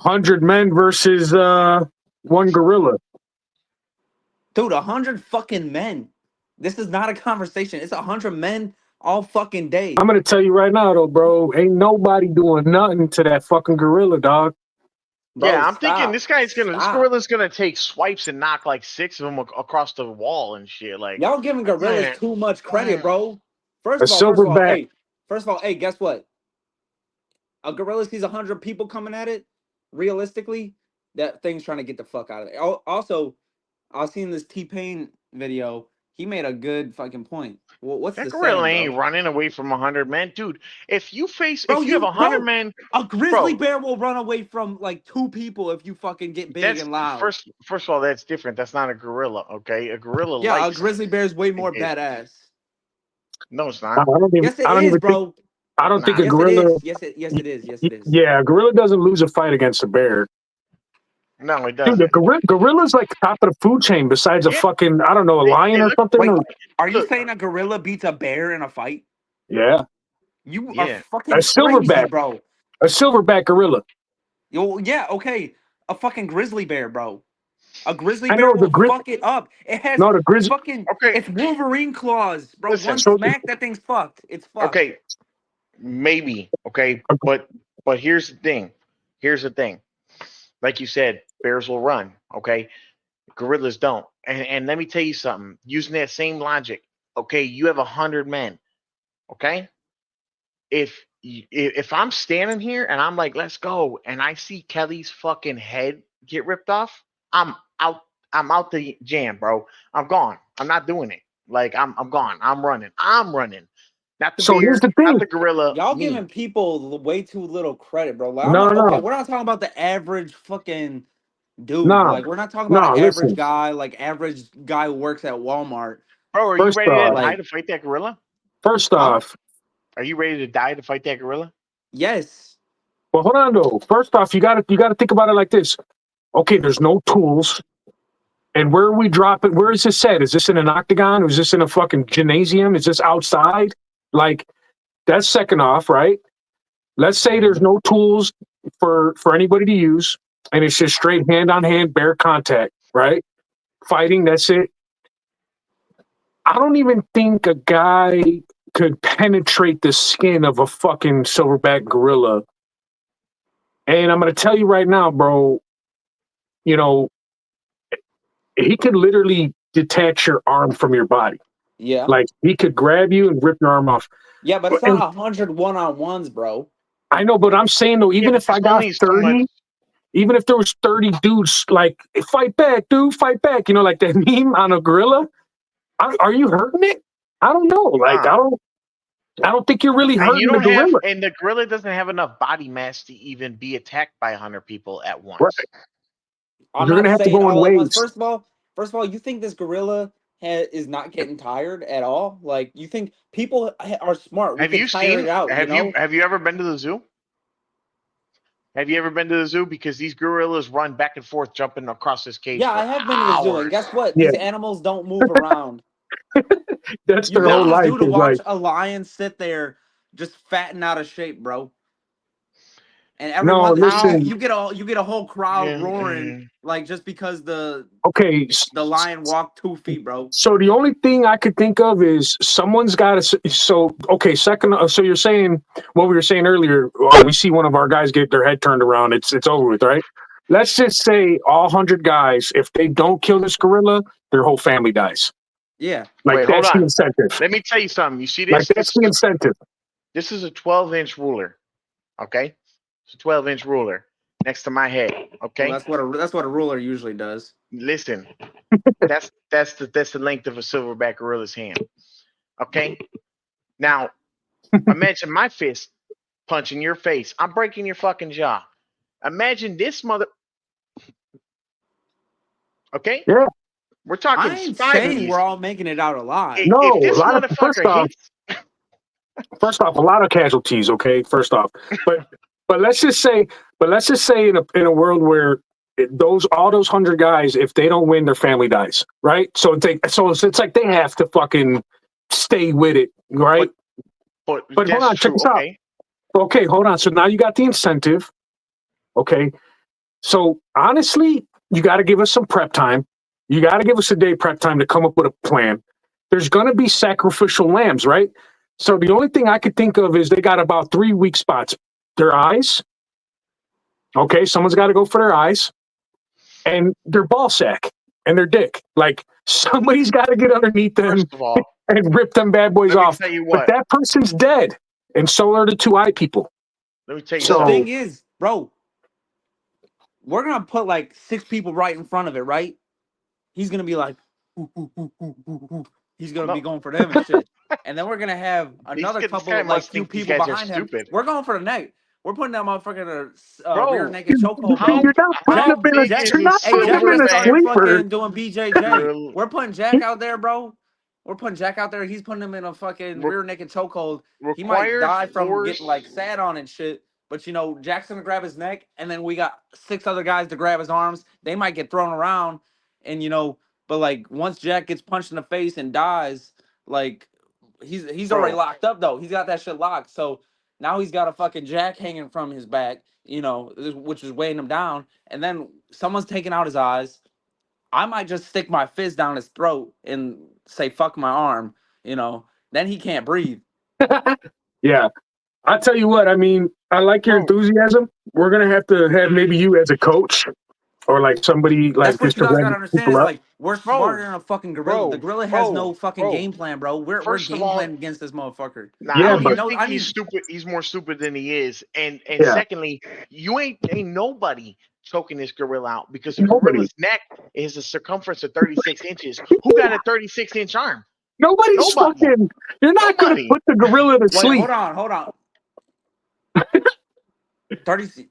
100 men versus one gorilla. Dude, 100 fucking men. This is not a conversation. It's 100 men all fucking day. I'm gonna tell you right now, though, bro. Ain't nobody doing nothing to that fucking gorilla, dog. Bro, Yeah, I'm thinking stop. this Stop. gorilla's gonna take swipes and knock like 6 of them across the wall and shit. Like, Y'all giving gorillas man, too much credit, bro. A First of all, silverback. hey, guess what? A gorilla sees 100 people coming at it. Realistically, that thing's trying to get the fuck out of there. Also, I was seeing this T-Pain video. He made a good fucking point. Well, what's that the gorilla saying, ain't bro? running away from 100 men, dude. If Bro, you have 100 bro, men, a grizzly bro, bear will run away from like 2 people if you fucking get big that's and loud. first of all, that's different. That's not a gorilla, okay? A gorilla Yeah, a likes grizzly bear is way more it. badass. No, it's I not. don't even. Yes, it I don't is, even think. bro. I don't think Nah. a Yes, it gorilla. is. Yes, it is. Yes, it is. Yeah, a gorilla doesn't lose a fight against a bear. No, it Dude, the doesn't. gorilla's like top of the food chain besides a Yeah, fucking, I don't know, a they lion or look something. Wait, Or, are you look, saying a gorilla beats a bear in a fight? yeah, You are yeah. a fucking crazy, silverback, bro. a silverback gorilla. Yo, yeah, okay. A fucking grizzly bear, bro. A grizzly I bear know the will fuck it up. It has No, the grizzly. fucking. Okay, It's Wolverine claws, bro. One listen. So, smack, that thing's fucked. It's fucked. Okay, maybe. Okay, but here's the thing. Here's the thing. Like you said, bears will run. Okay, gorillas don't. And let me tell you something. Using that same logic, okay, you have 100 men. Okay, if I'm standing here and I'm like, let's go, and I see Kelly's fucking head get ripped off, I'm out. I'm out the jam, bro. I'm gone. I'm not doing it. Like I'm gone. I'm running. I'm running. Not the so here's bear, the not thing. the gorilla. Y'all Me. giving people way too little credit, bro. Like, I'm No, not okay. no, We're not talking about the average fucking dude. no, Like, we're not talking about no. an average Listen. guy, like average guy who works at Walmart. Bro, are you First ready to off, die Like, to fight that gorilla? first huh? off. Are you ready to die to fight that gorilla? Yes. Well, hold on though. First off, you gotta think about it like this. Okay, there's no tools. And where are we dropping? Where is this set? Is this in an octagon? Or is this in a fucking gymnasium? Is this outside? Like, that's second off, right? Let's say there's no tools for anybody to use, and it's just straight hand on hand bare contact, right? Fighting, that's it. I don't even think a guy could penetrate the skin of a fucking silverback gorilla. And I'm gonna tell you right now, bro, you know, he could literally detach your arm from your body. Yeah. Like he could grab you and rip your arm off. Yeah, but it's And not 100 one-on-ones, bro. I know, but I'm saying though, Yeah, even but if I there's got only so much. 30, even if there was 30 dudes like fight back, dude, fight back, like that meme on a gorilla, are you hurting it? I don't know. Like Nah. I don't think you're really And you hurting the don't have, gorilla. and the gorilla doesn't have enough body mass to even be attacked by 100 people at Right. once. I'm You're not gonna have to saying go in all at once. waves. First of all, you think this gorilla is not getting tired at all? Like, you think people are smart? We Have can you tire it seen? out, you know? Have you ever been to the zoo? Have you ever been to the zoo? Because these gorillas run back and forth, jumping across this cage Yeah, for I have been to the zoo, and hours. guess what? Yeah, These animals don't move around. that's You their go to whole Nah, the life zoo to is watch like, a lion sit there just fatten out of shape, bro. And every no, once and how? listen, you get a whole crowd Yeah, roaring like just because the okay. the lion walked 2 feet, bro. So the only thing I could think of is someone's got to. So okay, second. So you're saying what we were saying earlier. We see one of our guys get their head turned around. It's over with, right? Let's just say all 100 guys. If they don't kill this gorilla, their whole family dies. Yeah. Like wait, hold that's the on. incentive. Let me tell you something. You see Like this? that's the incentive. This is a 12-inch ruler. Okay, it's a 12-inch ruler next to my head. Well, Okay, that's what a ruler usually does. listen. That's the length of a silverback gorilla's hand. Okay, now imagine my fist punching your face. I'm breaking your fucking jaw. Imagine this mother. Okay, Yeah. we're talking I ain't five of saying these. we're all making it out alive. No, If a this lot of motherfucker hits, first off, a lot of casualties. Okay, first off, but but let's just say, in a world where those all those 100 guys, if they don't win, their family dies, right? So it's like they have to fucking stay with it, right? But hold that's on, check true. this out. Okay, Okay, hold on. So now you got the incentive. Okay, So honestly, you got to give us some prep time. You got to give us a day prep time to come up with a plan. There's going to be sacrificial lambs, right? So the only thing I could think of is they got about 3 weak spots. Their eyes. Okay, someone's got to go for their eyes and their ball sack and their dick. Like somebody's got to get underneath them First of all, and rip them bad boys let me off. tell you But what. that person's dead, and so are the 2 eye people. Let me tell you The So- something. thing is, bro, we're gonna put like 6 people right in front of it, right? He's gonna be like, ooh, ooh, ooh, ooh, ooh, ooh. He's gonna be going for them and shit. And then we're gonna have another This couple, guy like must few think these people guys are behind him. stupid. We're going for the neck. We're putting that motherfucker in a Bro, rear naked chokehold, how- bro. You're not putting how them in a, big is you're not a Hey, putting Jack them in just a started sleeper. fucking doing BJJ. Girl. We're putting Jack out there, bro. We're putting Jack out there. He's putting him in a fucking rear naked chokehold. He might Required die from force. getting like sat on and shit. But you know, Jack's gonna grab his neck, and then we got 6 other guys to grab his arms. They might get thrown around, and you know, but like once Jack gets punched in the face and dies, like he's Bro. already locked up though. He's got that shit locked. So now he's got a fucking Jack hanging from his back, you know, which is weighing him down. And then someone's taking out his eyes. I might just stick my fist down his throat and say "fuck my arm," you know. Then he can't breathe. Yeah. I tell you what, I mean, I like your Bro. enthusiasm. We're gonna have to have maybe you as a coach or like somebody like That's what just you to guys rev gotta understand. people Is up. like we're Bro, smarter than a fucking gorilla. The gorilla has no fucking bro. game plan, bro. We're First of game all, planning against this motherfucker. I Yeah, don't you even but know. think I he's mean, stupid? He's more stupid than he is. And yeah, secondly, you ain't nobody choking this gorilla out because the nobody, gorilla's neck is a circumference of 36 inches. Who got a 36-inch arm? nobody's Nobody. fucking. You're not gonna Nobody. put the gorilla to wait, sleep. hold on. 30.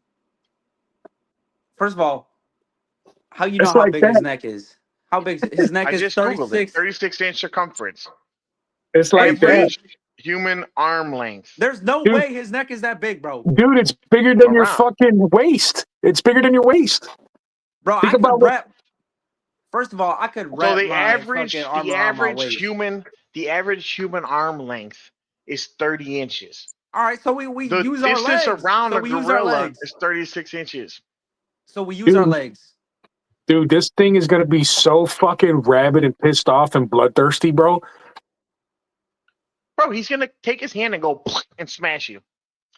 First of all, how you know It's how like big his that. neck is? How big his neck I is? just Googled it. 36. 36-inch circumference. It's like that, Average human arm length. There's no dude. way his neck is that big, bro. Dude, it's bigger than your Around. fucking waist. It's bigger than your waist. Bro, Think I about could what. wrap. First of all, I could So wrap my fucking arm around my waist. the average human arm length is 30 inches. All right, so we The use our distance legs. around So a we use our gorilla legs. is 36 inches. So we use our legs. Dude, this thing is gonna be so fucking rabid and pissed off and bloodthirsty, bro. Bro, he's gonna take his hand and go and smash you.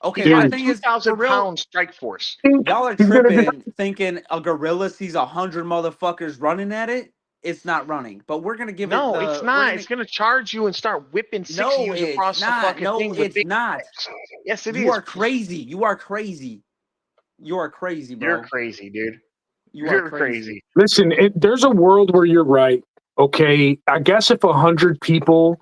Okay, He's got my a thing is, for 2,000 real, pound strike force. y'all are He's gonna just, tripping thinking a gorilla sees 100 motherfuckers running at it. It's not running, but we're gonna give it No, it's the. We're not. gonna. It's gonna charge you and start whipping 6 of No, you it's across the not. fucking No, thing with it's big not. steps. Yes, it You is. are crazy. You are crazy. You are crazy, You're bro. crazy, dude. You are You're crazy. crazy. listen, there's a world where you're right. Okay, I guess if 100 people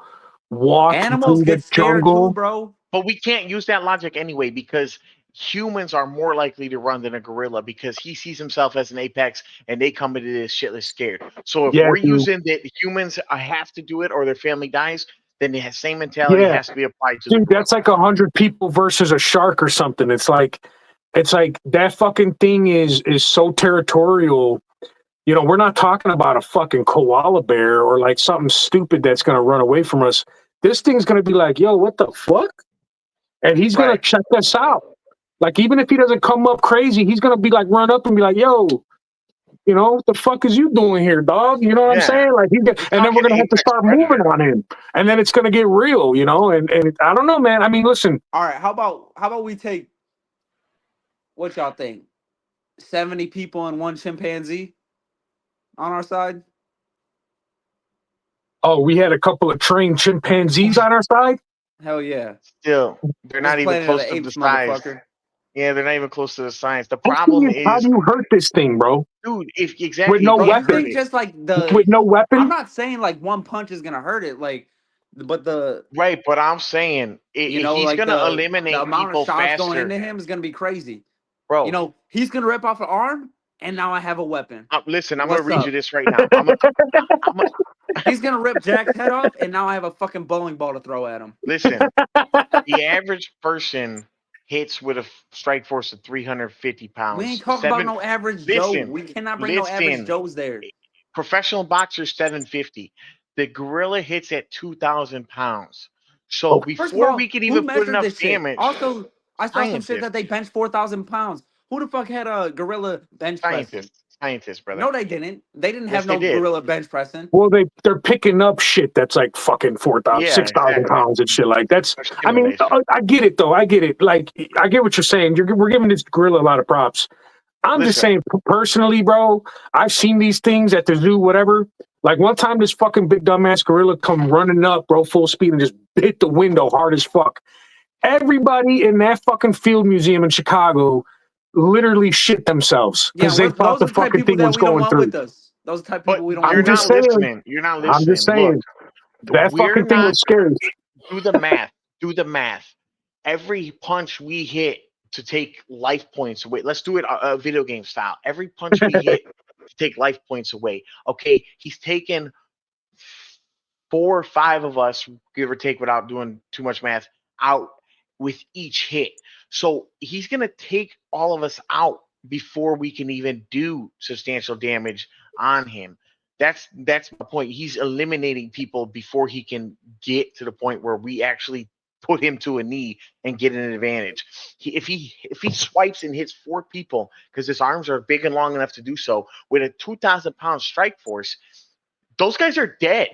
walked Animals through the get scared too, jungle, bro. But we can't use that logic anyway because humans are more likely to run than a gorilla because he sees himself as an apex and they come into this shitless scared. So if yeah, we're dude, using that humans have to do it or their family dies, then the same mentality yeah, has to be applied to the dude, gorilla. that's like 100 people versus a shark or something. It's like that fucking thing is so territorial. You know, we're not talking about a fucking koala bear or like something stupid that's gonna run away from us. This thing's gonna be like, yo, what the fuck? And he's gonna Right. check us out. Like, even if he doesn't come up crazy, he's gonna be like, run up and be like, yo, you know, what the fuck is you doing here, dog? You know what I'm Yeah. saying? Like, We're and then we're talking gonna have to apex start predator. moving on him, and then it's gonna get real, you know. And I don't know, man. I mean, listen, All right, how about we take what y'all think? 70 people and one chimpanzee on our side? oh, we had a couple of trained chimpanzees on our side. Hell yeah. Still, they're This not even Planet of close the to the Apes, size. motherfucker. Yeah, they're not even close to the science. The The thing problem how do is, you hurt this thing, bro? dude, if With exactly no you Bro, can't you hurt weapon? think it. just like With no I'm weapon? not saying like one punch is gonna hurt it, like, but Right, but I'm saying you know, he's like gonna the eliminate amount of people shots going faster, into him is gonna be crazy. You bro. know, he's gonna rip off an arm, and now I have a weapon. Listen, I'm gonna What's read you up? this right now. I'm a, He's gonna rip Jack's head off, and now I have a fucking bowling ball to throw at him. listen. The average person hits with a strike force of 350 We ain't pounds. talking about no average Joe. Listen, We cannot bring no average listen. Joes there. Professional boxer 750. The gorilla hits at 2,000 pounds. So Okay. First of before all, we can who even put measured enough this shit? damage, Also, I saw some shit that scientists. they bench 4,000 pounds. Who the fuck had a gorilla bench pressing? Scientists, brother. No, they didn't. They didn't Yes, have no they did. gorilla bench pressing. Well, they're picking up shit that's like fucking 4,000, Yeah, 6,000 exactly. pounds and shit like that's. They're I mean, stimulation. I get it though. I get it. Like I get what you're saying. We're giving this gorilla a lot of props. I'm just saying personally, bro. I've seen these things at the zoo, whatever. Like one time, this fucking big dumbass gorilla come running up, bro, full speed and just hit the window hard as fuck. Everybody in that fucking field museum in Chicago literally shit themselves because they thought the fucking thing was going through. With us. Those are the type of people we don't want I'm with us. just saying. Listening. You're not listening. I'm just saying. Look, that fucking thing was scary. Do the math. Do the math. Every punch we hit to take life points away. Let's do it a video game style. Every punch we hit to take life points away. Okay, he's taken 4 or 5 of us, give or take, without doing too much math, out with each hit. So he's gonna take all of us out before we can even do substantial damage on him. That's my point. He's eliminating people before he can get to the point where we actually put him to a knee and get an advantage. If he swipes and hits 4 people because his arms are big and long enough to do so with a 2,000-pound strike force, those guys are dead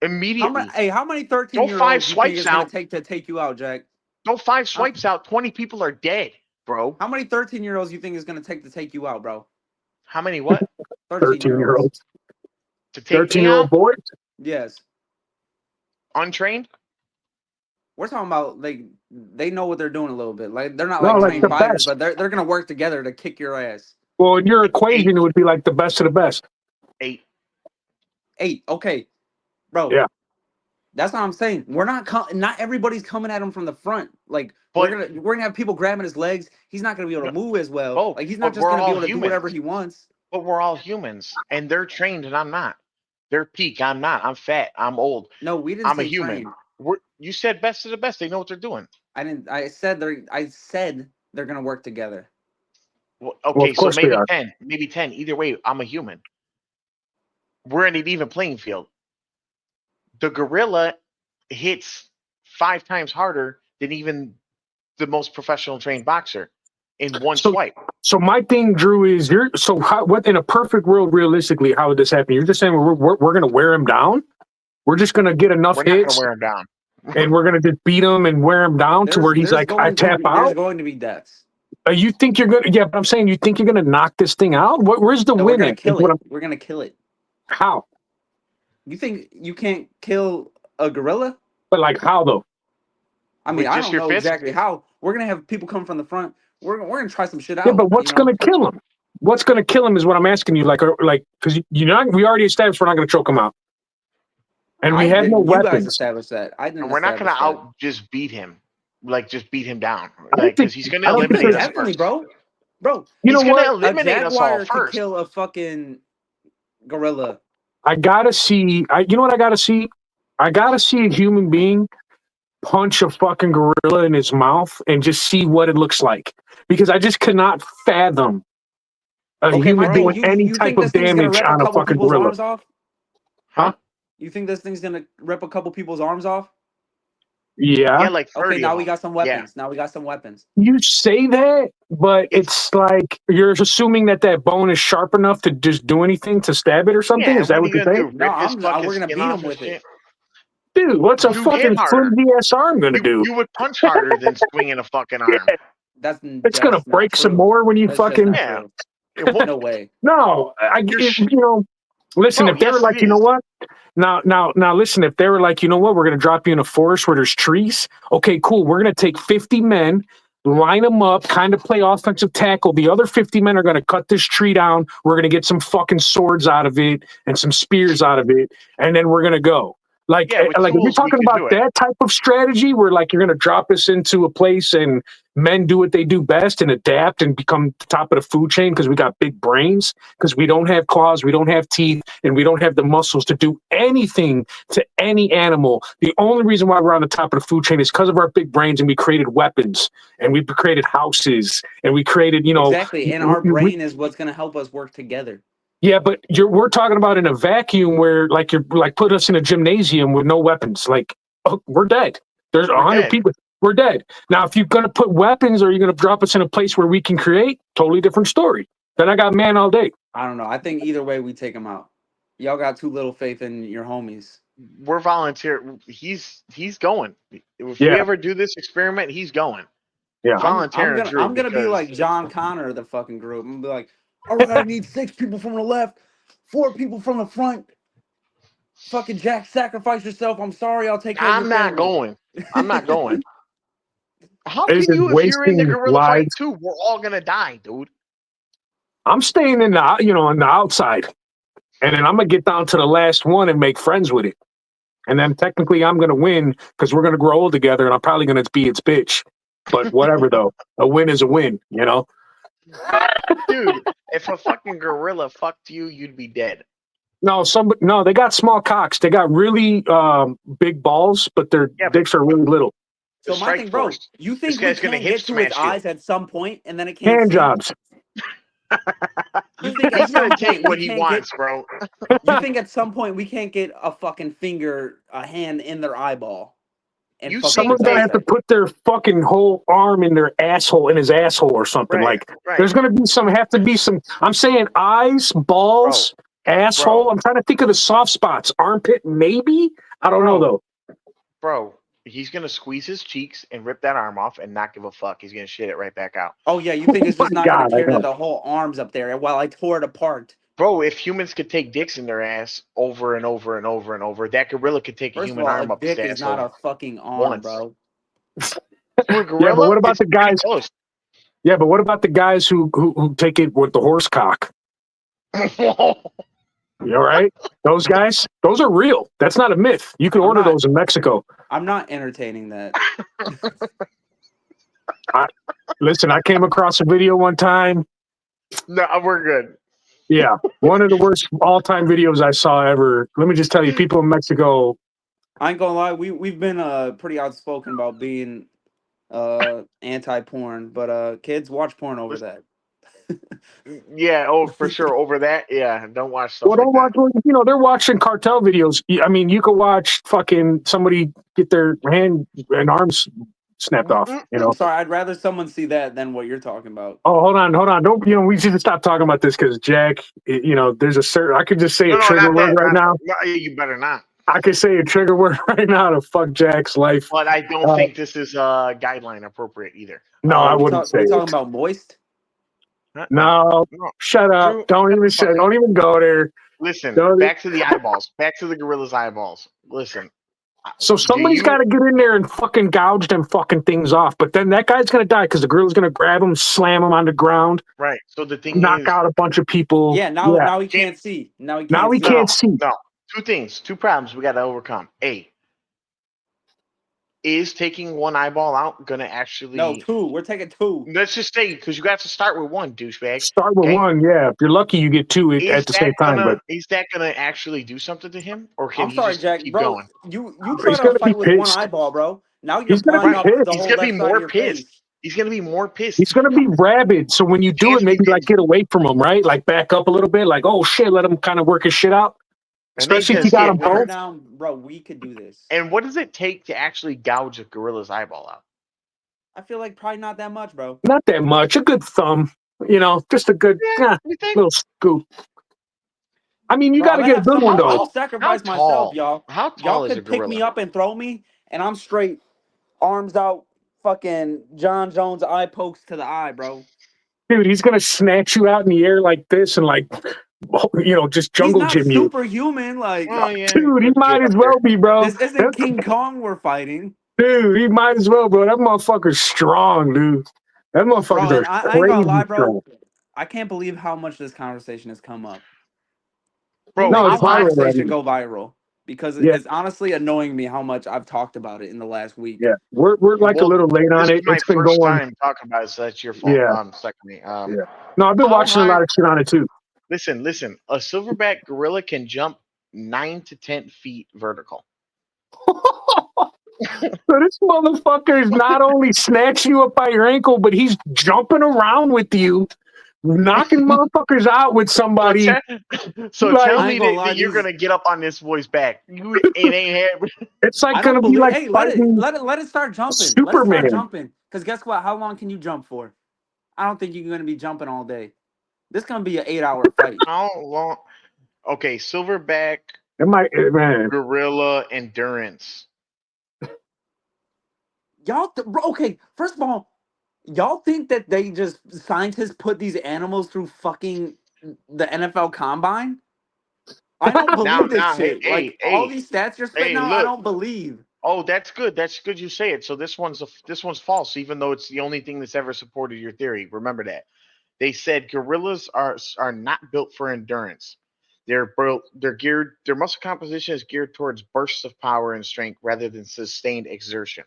immediately. How many 13-year-olds you think it's going to take you out, Jack? Go 5 swipes out, 20 people are dead, bro. How many 13-year-olds you think is going to take you out, bro? How many what? 13-year-olds. To take 13-year-old boys? Yes. Untrained? We're talking about like they know what they're doing a little bit. Like they're not trained the fighters, best. but they're gonna work together to kick your ass. Well, in your equation, it would be like the best of the best. 8. Okay, bro. Yeah. That's what I'm saying. We're not everybody's coming at him from the front. Like we're gonna have people grabbing his legs. He's not gonna be able to move as well. Like he's not just gonna be able to do whatever he wants. But we're all humans, and they're trained, and I'm not. They're peak. I'm not. I'm fat. I'm old. No, we didn't. I'm say a human. You said best of the best. They know what they're doing. I didn't. I said they're gonna work together. Well, okay, so maybe 10. Maybe 10. Either way, I'm a human. We're in an even playing field. The gorilla hits 5 times harder than even the most professional trained boxer in one swipe. So my thing, Drew, is what in a perfect world, realistically, how would this happen? You're just saying we're going to wear him down? We're just going to get enough hits? We're not going to wear him down. And we're going to just beat him and wear him down to where he's like, I tap out? There's going to be deaths. You think you're going to... Yeah, but I'm saying you think you're going to knock this thing out? Where's the win? We're going to kill it. We're going to kill it. How? You think you can't kill a gorilla? But like how, though? I mean, I don't know exactly how. We're going to have people come from the front. We're going to try some shit out. Yeah, but what's going to kill him? What's going to kill him is what I'm asking you. Like, because we already established we're not going to choke him out. And we have no weapons. You guys established that. I didn't. And we're not going to just beat him. Like, just beat him down. Like, because he's going to eliminate us first. Bro, you know what? Eliminate us all first. Kill a fucking gorilla. I gotta see. You know what I gotta see? I gotta see a human being punch a fucking gorilla in his mouth and just see what it looks like, because I just cannot fathom a human doing any type of damage on a fucking gorilla. Huh? You think this thing's gonna rip a couple people's arms off? Yeah. Like 30. Okay, now we got some weapons. Yeah. Now we got some weapons. You say that, but it's like you're assuming that bone is sharp enough to just do anything to stab it or something. Yeah, is that what you're saying? No, we're gonna beat him with it. Dude, what's a fucking flimsy ass arm gonna do? You would punch harder than swinging a fucking arm. Yeah. It's gonna break some more when you fucking. Yeah. No way. No, listen, if they were like, you know what? Now, listen, if they were like, you know what, we're going to drop you in a forest where there's trees. Okay, cool. We're going to take 50 men, line them up, kind of play offensive tackle. The other 50 men are going to cut this tree down. We're going to get some fucking swords out of it and some spears out of it. And then we're going to go. Like if you're talking about that type of strategy where like you're going to drop us into a place and men do what they do best and adapt and become the top of the food chain because we got big brains, because we don't have claws, we don't have teeth, and we don't have the muscles to do anything to any animal. The only reason why we're on the top of the food chain is because of our big brains, and we created weapons and we created houses and we created, Exactly. And our brain is what's going to help us work together. Yeah, but we're talking about in a vacuum where like you're like putting us in a gymnasium with no weapons. Like we're dead. There's 100 people. we're dead. Now, if you're going to put weapons or you're going to drop us in a place where we can create, totally different story. Then I got man all day. I don't know. I think either way we take him out. Y'all got too little faith in your homies. We're volunteer. He's going. If we Yeah. ever do this experiment, he's going. Yeah. Volunteering. I'm gonna be like John Connor of the fucking group. I'm gonna be like, all right, I need 6 people from the left, 4 people from the front. Fucking Jack, sacrifice yourself. I'm sorry, I'll take care of I'm your not family. going. I'm not going. How It can is you, if you're in the wasting gorilla fight lives. too? We're all gonna die, dude. I'm staying in the, on the outside. And then I'm going to get down to the last one and make friends with it. And then technically I'm going to win because we're going to grow old together and I'm probably going to be its bitch. But whatever, though. A win is a win, you know? Dude, if a fucking gorilla fucked you, you'd be dead. No, they got small cocks. They got really big balls, but their dicks are really little. So my thing, bro, you think we can't get to his eyes at some point and then it can't Hand see? jobs. You think He's gonna take what he wants, bro. You think at some point we can't get a fucking finger, a hand in their eyeball? And Someone's gonna have to put their fucking whole arm in their asshole, in his asshole or something. Right, there's gonna be some. I'm saying eyes, balls, asshole. I'm trying to think of the soft spots. Armpit, maybe. I don't know though. Bro, he's gonna squeeze his cheeks and rip that arm off and not give a fuck. He's gonna shit it right back out. Oh yeah, you think it's just not gonna care that the whole arm's up there while I tore it apart? Bro, if humans could take dicks in their ass over and over and over and over, that gorilla could take a human arm up his dick ass. Is not a fucking arm, bro. Gorilla, yeah, but what about the guys? Close. Yeah, but what about the guys who take it with the horse cock? You all right? Those guys, those are real. That's not a myth. You can order those in Mexico. I'm not entertaining that. Listen, I came across a video one time. No, we're good. Yeah, one of the worst all-time videos I saw ever. Let me just tell you, people in Mexico. I ain't gonna lie, we've been pretty outspoken about being anti-porn, but kids watch porn over that. Yeah, for sure. Over that, yeah. Don't watch stuff. Well, don't watch. They're watching cartel videos. I mean, you could watch fucking somebody get their hand and arms snapped off. I'm sorry, I'd rather someone see that than what you're talking about. Oh, hold on. Don't we should stop talking about this because Jack, there's a certain. I could just say a trigger word right now. No, you better not. I could say a trigger word right now to fuck Jack's life. But I don't think this is guideline appropriate either. No, I wouldn't say. We're talking about moist. No, shut up. Don't even go there. Listen, back to the eyeballs. Back to the gorilla's eyeballs. Listen. So somebody's got to get in there and fucking gouge them fucking things off. But then that guy's going to die because the gorilla's going to grab him, slam him on the ground. Right. So the thing knock out a bunch of people. Yeah, now he can't see. Now he can't see. No. Two problems we got to overcome. A, is taking one eyeball out going to actually... No, 2. We're taking 2. Let's just say, because you got to start with one, douchebag. Start with one, yeah. If you're lucky, you get 2 at the same time. But is that going to actually do something to him? Or can I'm sorry, Jack, keep bro. going? You try to fight with one eyeball, bro. Now you're pulling up the whole left side of your face. He's going to be more pissed. He's going to be rabid. So when you do it, maybe like get away from him, right? Like back up a little bit. Like, oh shit, let him kind of work his shit out. Especially if you got him both. Now, bro, we could do this. And what does it take to actually gouge a gorilla's eyeball out? I feel like probably not that much, bro. Not that much. A good thumb. Just a good little scoop. I mean, you got to get a good one, though. I'll sacrifice myself, y'all. How tall is a gorilla? Y'all could pick me up and throw me, and I'm straight, arms out, fucking John Jones eye pokes to the eye, bro. Dude, he's going to snatch you out in the air like this and just jungle gym you. He's not superhuman, like. Oh, yeah. Dude, he might as well be, bro. This isn't King Kong we're fighting. Dude, he might as well, bro. That motherfucker's strong, dude. That motherfucker's I ain't gonna lie, bro. I can't believe how much this conversation has come up. Bro, no, it's viral. It should go viral because it's honestly annoying me how much I've talked about it in the last week. Yeah, we're like a little late on it. It's been going. Time talking about it, so that's your fault. Yeah. No, I've been watching a lot of shit on it too. Listen. A silverback gorilla can jump 9 to 10 feet vertical. So this motherfucker is not only snatching you up by your ankle, but he's jumping around with you knocking motherfuckers out with somebody. So Like- tell I me ain't gonna that, lie, that you're these- gonna get up on this boy's back. It ain't happening. It's like I gonna don't be believe. like Hey, fighting let it start jumping. Let it Superman. start jumping. Because guess what? How long can you jump for? I don't think you're gonna be jumping all day. This gonna be an 8-hour fight. How long? Okay, silverback It might, man. gorilla endurance. Bro, okay. First of all, y'all think that they just scientists put these animals through fucking the NFL Combine? I don't believe this Now, shit. Like all these stats you're spitting out, I look. don't believe. Oh, that's good. That's good. You say it. So this one's false, even though it's the only thing that's ever supported your theory. Remember that. They said gorillas are not built for endurance. They're geared. Their muscle composition is geared towards bursts of power and strength rather than sustained exertion.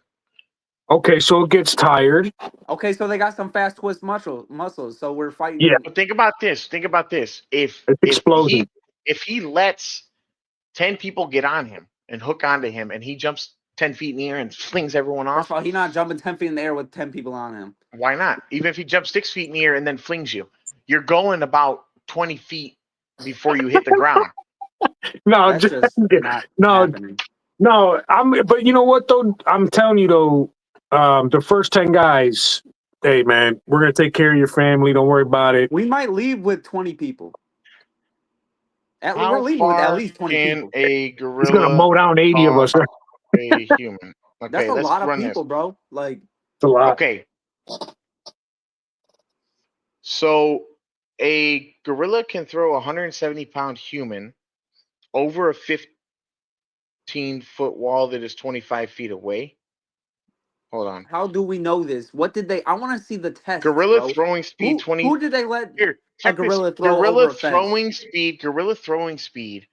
Okay, so it gets tired. Okay, so they got some fast twist muscles. So we're fighting. Yeah. But think about this. Think about this. It's exploding. If he lets 10 people get on him and hook onto him, and he jumps 10 feet in the air and flings everyone First off, of all, he's not jumping 10 feet in the air with 10 people on him. why not? Even if he jumps 6 feet in the air and then flings you, you're going about 20 feet before you hit the ground. No, That's just not happening. no. But you know what though? I'm telling you though, the first 10 guys. Hey man, we're gonna take care of your family. Don't worry about it. We might leave with 20 people. We're How leaving with at far least 20 can people. a He's gonna gorilla mow down 80 of us. talk a human? That's Okay, a let's lot of run people, this. bro. Like, It's a lot. Okay. So a gorilla can throw a 170-pound human over a 15-foot wall that is 25 feet away. Hold on. how do we know this? What did they? I want to see the test. Gorilla bro. throwing speed 20. Who did they let Here, a check this. gorilla throw over a fence? Gorilla throwing speed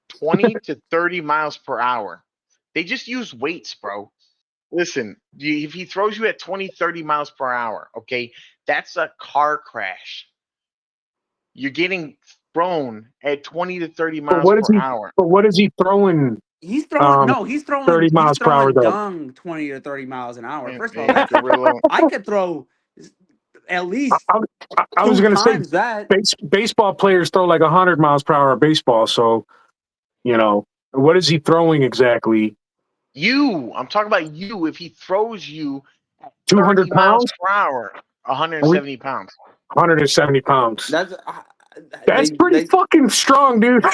20 to 30 miles per hour. They just use weights, bro. Listen, if he throws you at 20, 30 miles per hour, okay, that's a car crash. You're getting thrown at 20 to 30 But miles per hour. But what is he throwing? He's throwing 30 miles per hour, though. dung 20 to 30 miles an hour. And First of all, a that's gorilla. I could throw at least I was gonna say that. baseball players throw like 100 miles per hour baseball. So, you know, what is he throwing exactly? I'm talking about you. If he throws you at 200 30 miles pounds? per hour, 170 pounds. 170 pounds. That's Pretty fucking strong, dude.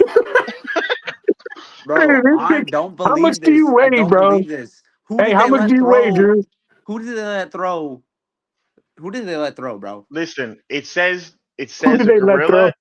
bro. I don't believe How much this. do you I weigh, don't bro? believe this. Hey, how much do you weigh, Drew? Who did they let throw? Who did they let throw, bro? Listen, it says Who did a they let throw? gorilla